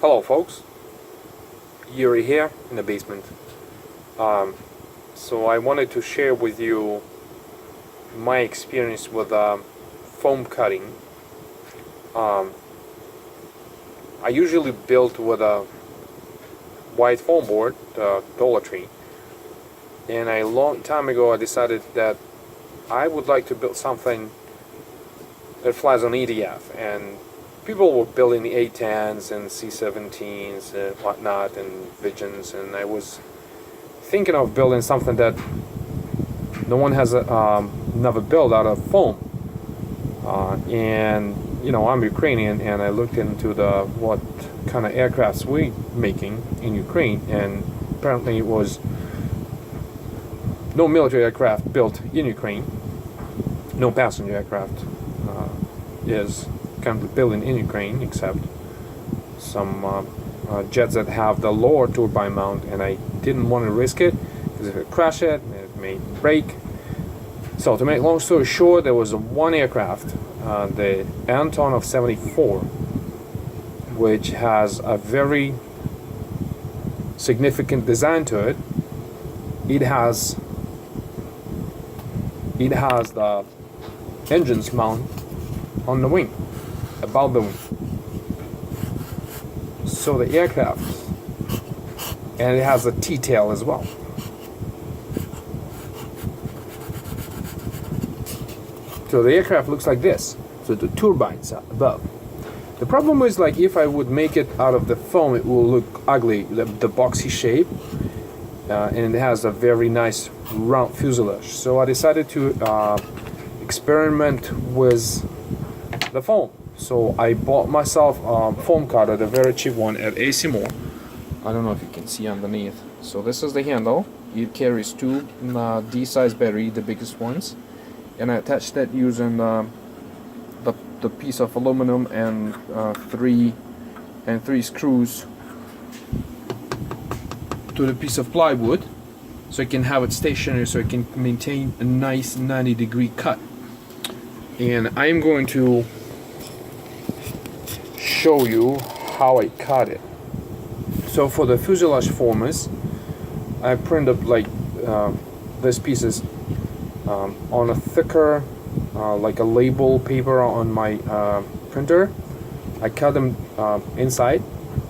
Hello folks, Yuri here in the basement. So I wanted to share with you my experience with foam cutting. I usually build with a white foam board, Dollar Tree, and a long time ago I decided that I would like to build something that flies on EDF, and people were building the A10s and C17s and whatnot and Visions, and I was thinking of building something that no one has never built out of foam. And you know, I'm Ukrainian, and I looked into what kind of aircrafts we making in Ukraine, and apparently it was no military aircraft built in Ukraine, no passenger aircraft is currently building in Ukraine, except some jets that have the lower turbine mount, and I didn't want to risk it because if it crashed it may break. So to make long story short, there was one aircraft, the Antonov An-74, which has a very significant design to it. It has the engines mount on the wing, above the wing. So the aircraft, and it has a T-tail as well. So the aircraft looks like this. So the turbines are above. The problem is, like, if I would make it out of the foam, it will look ugly, the boxy shape, and it has a very nice round fuselage. So I decided to experiment with the foam. So I bought myself a foam cutter, the very cheap one at AC Moore. I don't know if you can see underneath. So this is the handle. It carries two D-size battery, the biggest ones, and I attached that using the piece of aluminum and three screws to the piece of plywood, so I can have it stationary, so I can maintain a nice 90-degree cut. And I'm going to show you how I cut it. So for the fuselage formers, I printed like these pieces on a thicker like a label paper on my printer. I cut them inside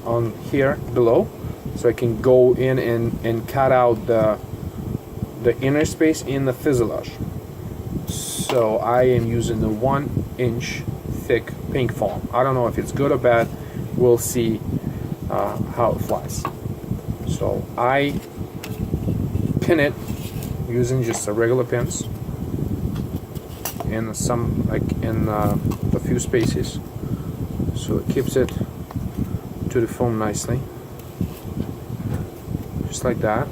on here below, so I can go in and cut out the inner space in the fuselage. So I am using the 1-inch thick pink foam. I don't know if it's good or bad. We'll see how it flies. So I pin it using just a regular pins in some, like in a few spaces, so it keeps it to the foam nicely, just like that.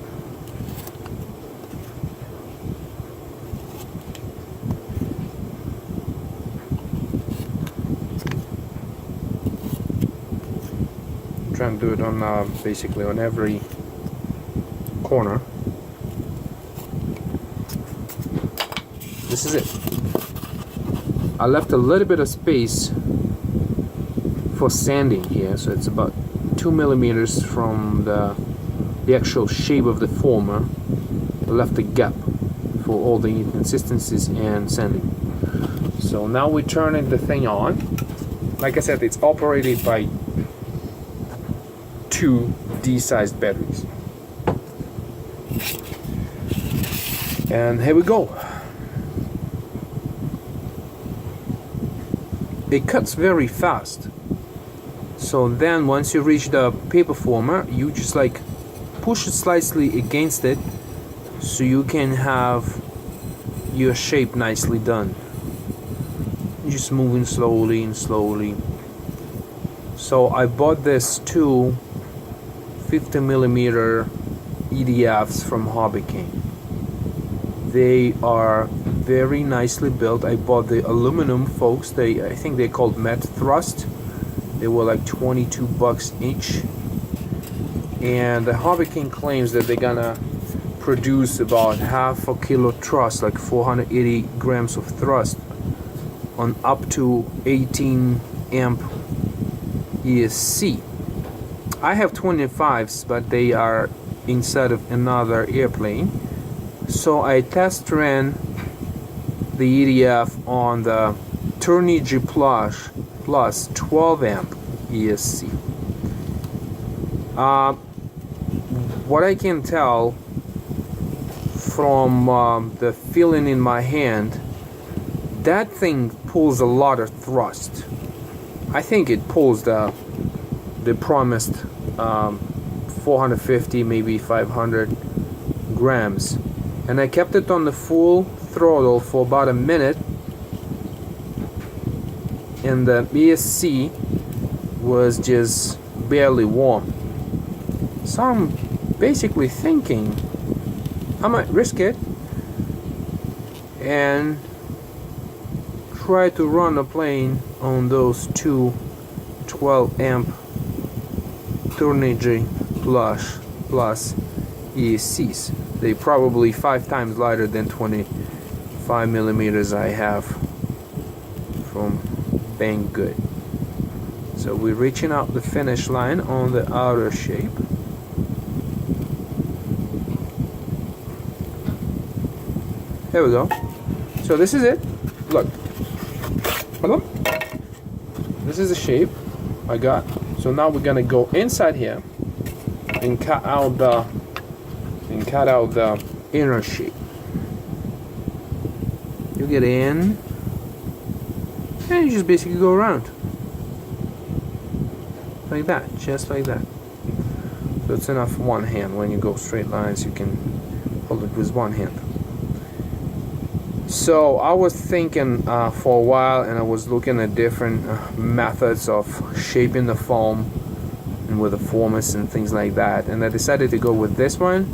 Trying to do it on basically on every corner. This is it. I left a little bit of space for sanding here, so it's about 2 millimeters from the actual shape of the former. I left a gap for all the inconsistencies and sanding. So now we're turning the thing on. Like I said, it's operated by two D-sized batteries. And here we go. It cuts very fast. So then once you reach the paper former, you just like push it slightly against it, so you can have your shape nicely done. Just moving slowly and slowly. So I bought this two 50mm EDFs from Hobby King. They are very nicely built. I bought the aluminum, folks. I think they're called Met Thrust. They were like $22 each. And the Hobby King claims that they're gonna produce about half a kilo thrust, like 480 grams of thrust, on up to 18 amp ESC. I have 25s, but they are inside of another airplane. So I test ran the EDF on the Turnigy Plus 12 amp ESC. What I can tell from the feeling in my hand, that thing pulls a lot of thrust. I think it pulls the promised 450, maybe 500 grams. And I kept it on the full throttle for about a minute, and the ESC was just barely warm. So I'm basically thinking I might risk it and try to run a plane on those two 12 amp Turnigy Plus ESCs. They probably 5 times lighter than 25 millimeters I have from Banggood. So we're reaching out the finish line on the outer shape. There we go. So this is it. Look. This is the shape I got. So now we're gonna go inside here and cut out the inner shape. You get in and you just basically go around like that, just like that. So it's enough for one hand. When you go straight lines, you can hold it with one hand. So I was thinking for a while, and I was looking at different methods of shaping the foam and with the formers and things like that, and I decided to go with this one.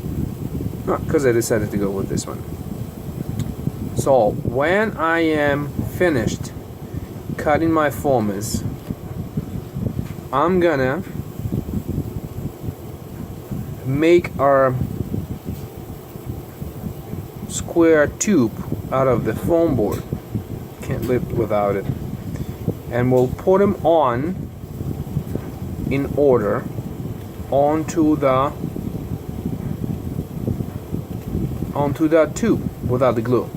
Not because I decided to go with this one. So when I am finished cutting my formers, I'm gonna make our square tube out of the foam board. Can't live without it. And we'll put them on in order onto that tube without the glue.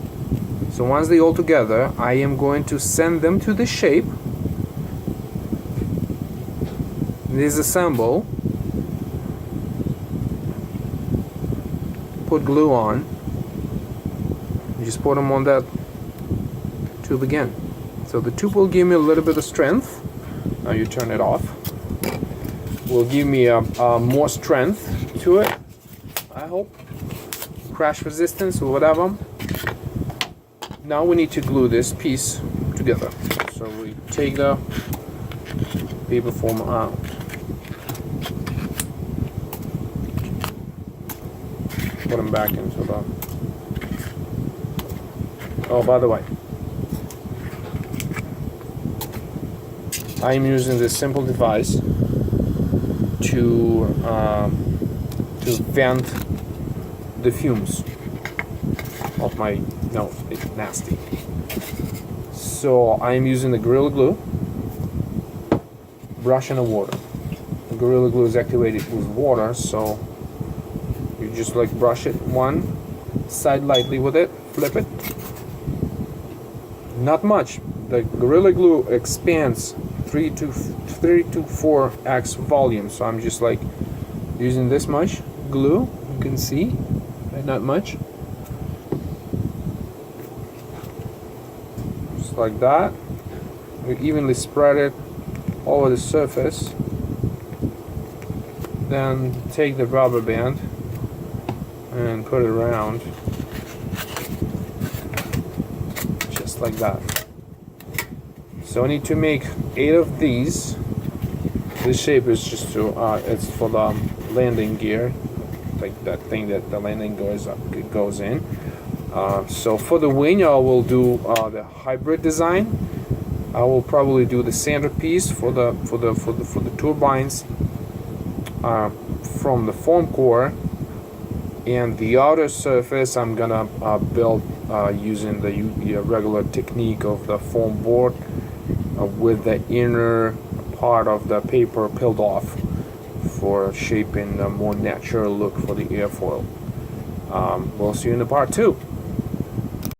So once they all together, I am going to send them to the shape, disassemble, put glue on, and just put them on that tube again. So the tube will give me a little bit of strength. Now you turn it off. Will give me more strength to it, I hope. Crash resistance or whatever. Now we need to glue this piece together. So we take the paper foam out. Put them back into the... Oh, by the way, I'm using this simple device to vent the fumes of my... No, it's nasty. So I'm using the Gorilla Glue, brush in the water. The Gorilla Glue is activated with water, so you just like brush it one side lightly with it, flip it. Not much. The Gorilla Glue expands 3 to 4x volume, so I'm just like using this much glue. You can see, right? Not much. Just like that. We evenly spread it over the surface. Then take the rubber band and put it around, just like that. So I need to make 8 of these. This shape is just to it's for the landing gear, like that thing that the landing goes in. So for the wing, I will do the hybrid design. I will probably do the centerpiece for the turbines from the foam core, and the outer surface I'm gonna build using the regular technique of the foam board with the inner part of the paper peeled off for shaping a more natural look for the airfoil. We'll see you in the part 2.